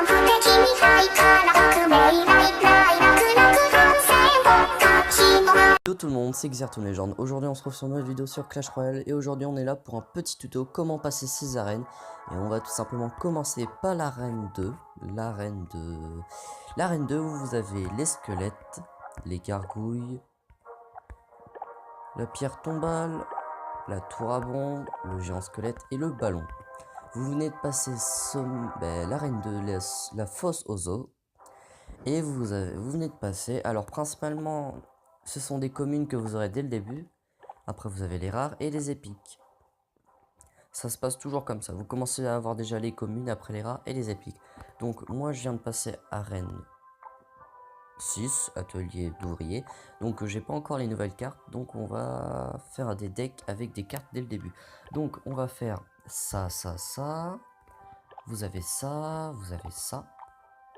Hello tout le monde, c'est Xerton Legend. Aujourd'hui on se retrouve sur une nouvelle vidéo sur Clash Royale et aujourd'hui on est là pour un petit tuto comment passer 6 arènes. Et on va tout simplement commencer par l'arène 2. L'arène 2 où vous avez les squelettes, les gargouilles, la pierre tombale, la tour à bombe, le géant squelette et le ballon. Vous venez de passer l'arène 2, la fosse aux os. Et vous venez de passer, alors principalement ce sont des communes que vous aurez dès le début. Après vous avez les rares et les épiques. Ça se passe toujours comme ça, vous commencez à avoir déjà les communes, après les rares et les épiques. Donc moi je viens de passer arène 6, atelier d'ouvrier. Donc j'ai pas encore les nouvelles cartes, donc on va faire des decks avec des cartes dès le début. Donc on va faire ça, vous avez ça, vous avez ça.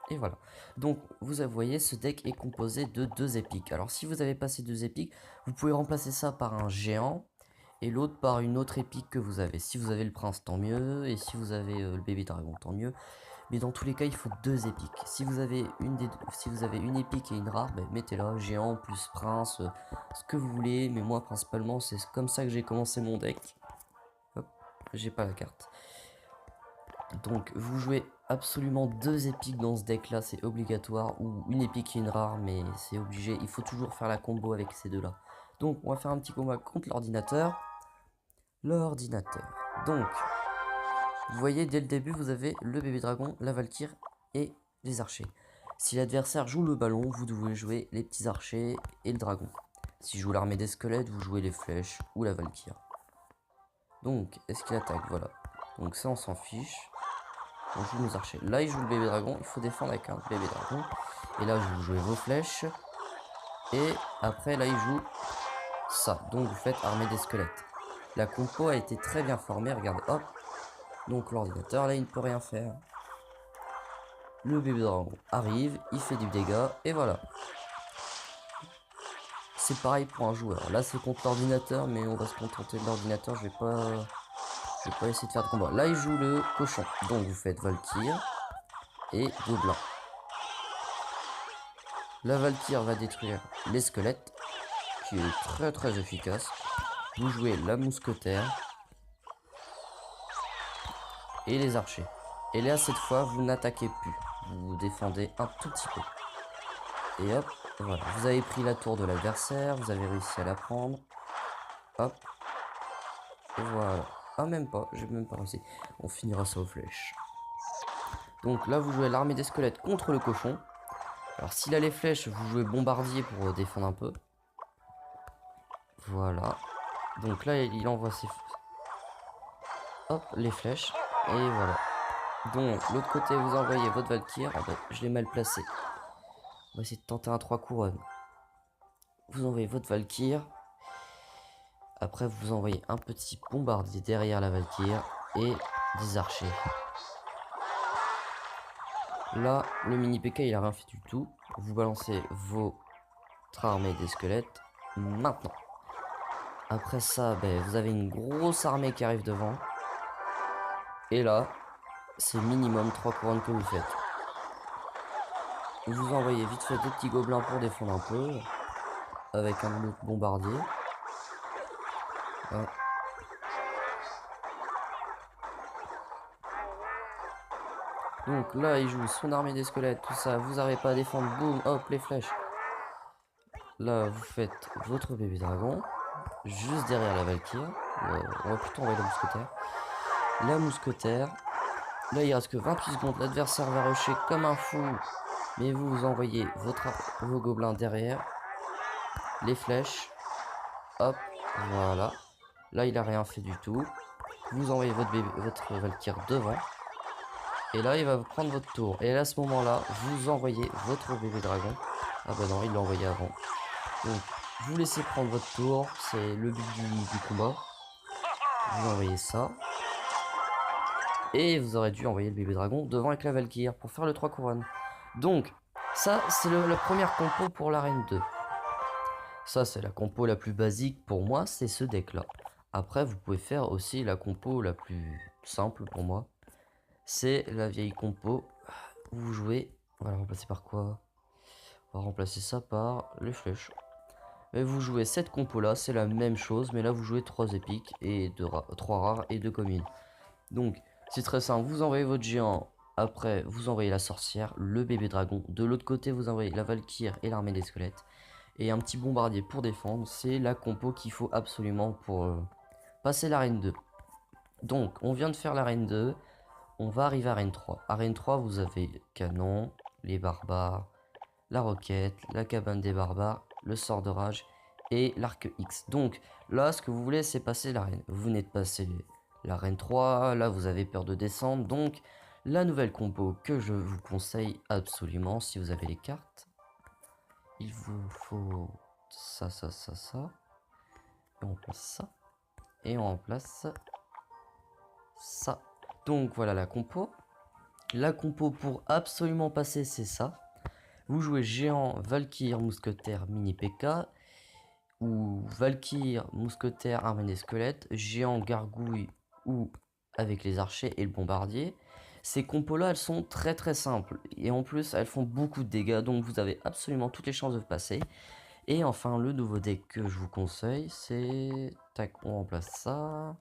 Et voilà, donc vous voyez ce deck est composé de 2 épiques. Alors si vous avez passé 2 épiques, vous pouvez remplacer ça par un géant et l'autre par une autre épique que vous avez. Si vous avez le prince, tant mieux, et si vous avez le bébé dragon, tant mieux. Mais dans tous les cas il faut 2 épiques. Si vous avez une épique et une rare, mettez-la, géant plus prince, ce que vous voulez. Mais moi principalement c'est comme ça que j'ai commencé mon deck. Hop, j'ai pas la carte. Donc vous jouez absolument 2 épiques dans ce deck là, c'est obligatoire, ou une épique et une rare, mais c'est obligé, il faut toujours faire la combo avec ces deux là. Donc on va faire un petit combat contre l'ordinateur. Donc vous voyez dès le début vous avez le bébé dragon, la valkyre et les archers. Si l'adversaire joue le ballon, vous devez jouer les petits archers et le dragon. Si joue l'armée des squelettes, vous jouez les flèches ou la valkyre. Donc est-ce qu'il attaque? Voilà, donc ça on s'en fiche. On joue nos archers. Là, il joue le bébé dragon. Il faut défendre avec un bébé dragon. Et là, vous jouez vos flèches. Et après, là, il joue ça. Donc, vous faites armée des squelettes. La compo a été très bien formée. Regardez, hop. Donc, l'ordinateur, là, il ne peut rien faire. Le bébé dragon arrive. Il fait du dégât. Et voilà. C'est pareil pour un joueur. Là, c'est contre l'ordinateur. Mais on va se contenter de l'ordinateur. Je vais pas essayer de faire de combat. Là, il joue le cochon. Donc, vous faites valkyre et gobelin. La valkyre va détruire les squelettes, qui est très efficace. Vous jouez la mousquetaire et les archers. Et là, cette fois, vous n'attaquez plus. Vous défendez un tout petit peu. Et hop, voilà. Vous avez pris la tour de l'adversaire. Vous avez réussi à la prendre. Hop. Et voilà. Ah, même pas. J'ai même pas réussi. On finira ça aux flèches. Donc là, vous jouez l'armée des squelettes contre le cochon. Alors s'il a les flèches, vous jouez bombardier pour défendre un peu. Voilà. Donc là, il envoie ses... Hop, les flèches. Et voilà. Donc, l'autre côté, vous envoyez votre valkyre. Ah bah, je l'ai mal placé. On va essayer de tenter un 3 couronnes. Vous envoyez votre valkyre. Après, vous envoyez un petit bombardier derrière la valkyre. Et des archers. Là, le mini PK, il a rien fait du tout. Vous balancez votre armée des squelettes. Maintenant. Après ça, vous avez une grosse armée qui arrive devant. Et là, c'est minimum 3 couronnes que vous faites. Vous envoyez vite fait 2 petits gobelins pour défendre un peu. Avec un autre bombardier. Voilà. Donc là, il joue son armée des squelettes, tout ça. Vous n'arrivez pas à défendre, boum, hop, les flèches. Là, vous faites votre bébé dragon. Juste derrière la valkyre. On va plutôt envoyer la mousquetaire. La mousquetaire. Là, il reste que 28 secondes. L'adversaire va rusher comme un fou. Mais vous envoyez vos gobelins derrière. Les flèches. Hop. Voilà. Là, il a rien fait du tout. Vous envoyez votre valkyre devant. Et là, il va vous prendre votre tour. Et à ce moment-là, vous envoyez votre bébé dragon. Ah bah non, il l'a envoyé avant. Donc, vous laissez prendre votre tour. C'est le but du combat. Vous envoyez ça. Et vous aurez dû envoyer le bébé dragon devant avec la valkyre pour faire le 3 couronnes. Donc, ça, c'est la première compo pour l'arène 2. Ça, c'est la compo la plus basique pour moi, c'est ce deck-là. Après, vous pouvez faire aussi la compo la plus simple pour moi. C'est la vieille compo vous jouez, on va le remplacer par quoi? On va remplacer ça par les flèches. Et vous jouez cette compo là, c'est la même chose, mais là vous jouez 3 épiques et 3 rares et 2 communes. Donc c'est très simple, vous envoyez votre géant, après vous envoyez la sorcière, le bébé dragon, de l'autre côté vous envoyez la valkyrie et l'armée des squelettes, et un petit bombardier pour défendre. C'est la compo qu'il faut absolument pour passer l'arène 2. Donc on vient de faire l'arène 2, on va arriver à arène 3. Arène 3 vous avez le canon, les barbares, la roquette, la cabane des barbares, le sort de rage et l'arc X. Donc là, ce que vous voulez, c'est passer l'arène. Vous venez de passer l'arène 3, là vous avez peur de descendre. Donc la nouvelle compo que je vous conseille absolument, si vous avez les cartes, il vous faut ça, ça, ça, ça. Et on place ça. Et on remplace ça. Donc voilà la compo. La compo pour absolument passer, c'est ça. Vous jouez géant, valkyrie, mousquetaire, mini PK, ou valkyrie, mousquetaire, armée des squelettes, géant, gargouille, ou avec les archers et le bombardier. Ces compos là, elles sont très très simples, et en plus elles font beaucoup de dégâts, donc vous avez absolument toutes les chances de passer. Et enfin le nouveau deck que je vous conseille, c'est... Tac, on remplace ça,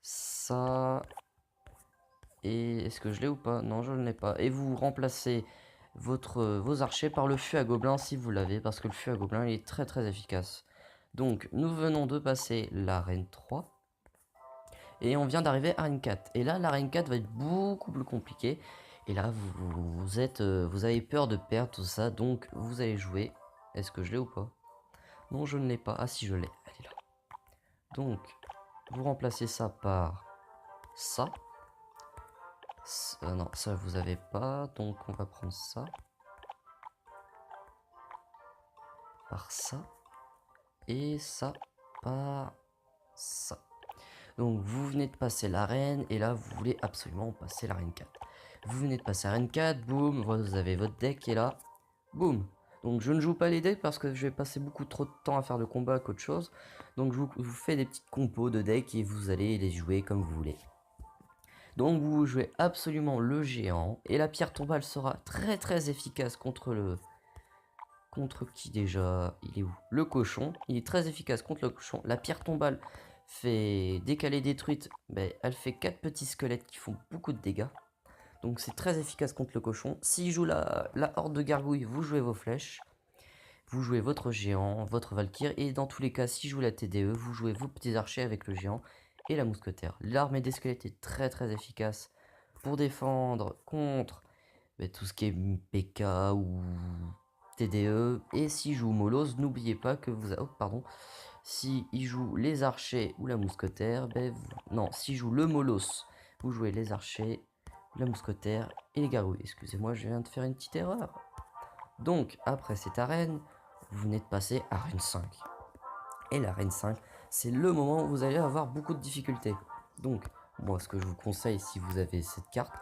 ça, et est-ce que je l'ai ou pas? Non, je ne l'ai pas. Et vous remplacez vos archers par le fût à gobelins si vous l'avez, parce que le fût à gobelins il est très très efficace. Donc nous venons de passer l'arène 3 et on vient d'arriver à l'arène 4. Et là l'arène 4 va être beaucoup plus compliqué. Et là vous avez peur de perdre tout ça, donc vous allez jouer. Est-ce que je l'ai ou pas? Non, je ne l'ai pas. Ah si, je l'ai, elle est là. Donc vous remplacez ça par ça. Non, ça vous avez pas, donc on va prendre ça par ça et ça par ça. Donc vous venez de passer l'arène et là vous voulez absolument passer l'arène 4. Vous venez de passer l'arène 4, boum, vous avez votre deck qui est là, boum. Donc je ne joue pas les decks parce que je vais passer beaucoup trop de temps à faire de combat qu'autre chose. Donc je vous fais des petites compos de decks et vous allez les jouer comme vous voulez. Donc vous jouez absolument le géant et la pierre tombale sera très très efficace contre le... Contre qui déjà? Il est où? Le cochon. Il est très efficace contre le cochon. La pierre tombale fait... Dès qu'elle est détruite, ben, elle fait 4 petits squelettes qui font beaucoup de dégâts. Donc c'est très efficace contre le cochon. S'il joue la horde de gargouilles, vous jouez vos flèches. Vous jouez votre géant, votre valkyrie. Et dans tous les cas, si joue la TDE, vous jouez vos petits archers avec le géant et la mousquetaire. L'armée des squelettes est très très efficace pour défendre contre tout ce qui est PK ou TDE. Et si joue Molos, n'oubliez pas que vous... Oh, pardon. Si il joue les archers ou la mousquetaire, non, si joue le Molos, vous jouez les archers, la mousquetaire et les gargouilles. Excusez-moi, je viens de faire une petite erreur. Donc, après cette arène, vous venez de passer à arène 5. Et l'arène 5, c'est le moment où vous allez avoir beaucoup de difficultés. Donc, moi, ce que je vous conseille, si vous avez cette carte,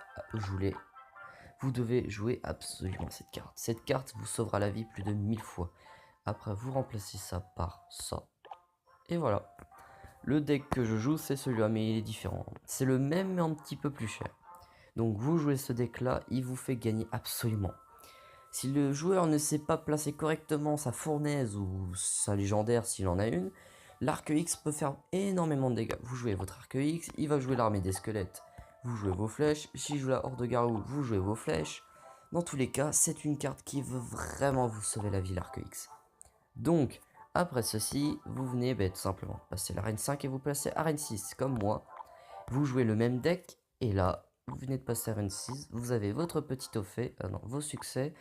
vous devez jouer absolument cette carte. Cette carte vous sauvera la vie plus de 1000 fois. Après, vous remplacez ça par ça. Et voilà. Le deck que je joue, c'est celui-là, mais il est différent. C'est le même, mais un petit peu plus cher. Donc, vous jouez ce deck-là, il vous fait gagner absolument. Si le joueur ne sait pas placer correctement sa fournaise ou sa légendaire s'il en a une, l'arc X peut faire énormément de dégâts. Vous jouez votre arc X, il va jouer l'armée des squelettes. Vous jouez vos flèches. S'il joue la horde de garou, vous jouez vos flèches. Dans tous les cas, c'est une carte qui veut vraiment vous sauver la vie, l'arc X. Donc, après ceci, vous venez tout simplement passer l'arène 5 et vous placez arène 6, comme moi. Vous jouez le même deck, et là, vous venez de passer arène 6, vous avez votre petit au fait, vos succès,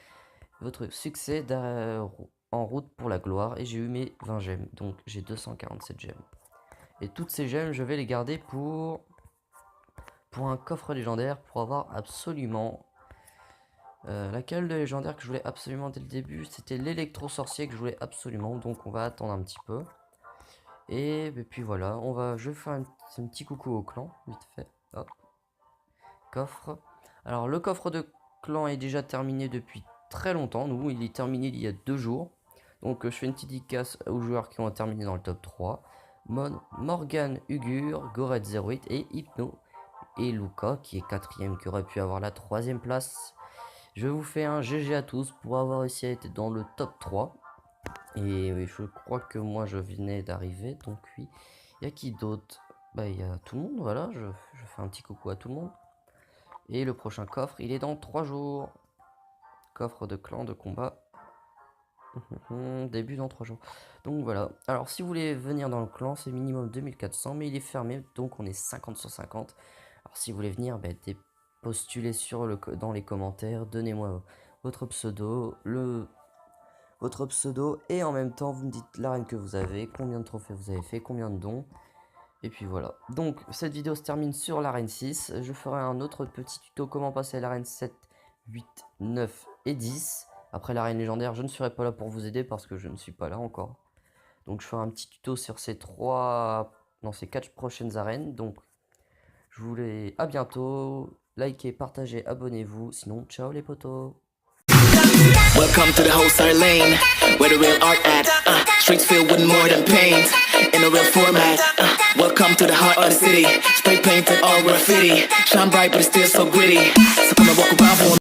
votre succès en route pour la gloire, et j'ai eu mes 20 gemmes, donc j'ai 247 gemmes. Et toutes ces gemmes, je vais les garder pour un coffre légendaire, pour avoir absolument... laquelle de légendaire que je voulais absolument dès le début, c'était l'électro-sorcier que je voulais absolument, donc on va attendre un petit peu. Et puis voilà, je vais faire un petit coucou au clan, vite fait. Hop. Coffre. Alors le coffre de clan est déjà terminé depuis très longtemps. Nous, il est terminé il y a 2 jours. Donc je fais une petite dédicace aux joueurs qui ont terminé dans le top 3. Morgan Ugur, Goret 08 et Hypno. et Luca qui est 4ème, qui aurait pu avoir la 3ème place. Je vous fais un GG à tous pour avoir réussi à être dans le top 3. Et oui, je crois que moi je venais d'arriver, donc oui. Il y a qui d'autre? Bah il y a tout le monde, voilà, je fais un petit coucou à tout le monde. Et le prochain coffre, il est dans 3 jours. Coffre de clan de combat. Début dans 3 jours. Donc voilà. Alors si vous voulez venir dans le clan, c'est minimum 2400, mais il est fermé, donc on est 50 sur 50. Alors si vous voulez venir, bah, postulez dans les commentaires, donnez-moi votre pseudo, votre pseudo, et en même temps vous me dites l'arène que vous avez, combien de trophées vous avez fait, combien de dons. Et puis voilà. Donc cette vidéo se termine sur l'arène 6. Je ferai un autre petit tuto comment passer à l'arène 7, 8, 9 et 10. Après l'arène légendaire, je ne serai pas là pour vous aider parce que je ne suis pas là encore. Donc je ferai un petit tuto sur ces 4 prochaines arènes. Donc je vous dis à bientôt. Likez, partagez, abonnez-vous. Sinon, ciao les potos. Welcome to the wholesale lane, where the real art at. Streets filled with more than paint, in a real format. Welcome to the heart of the city, spray painted all graffiti. Shine bright but it's still so gritty, so come and walk around for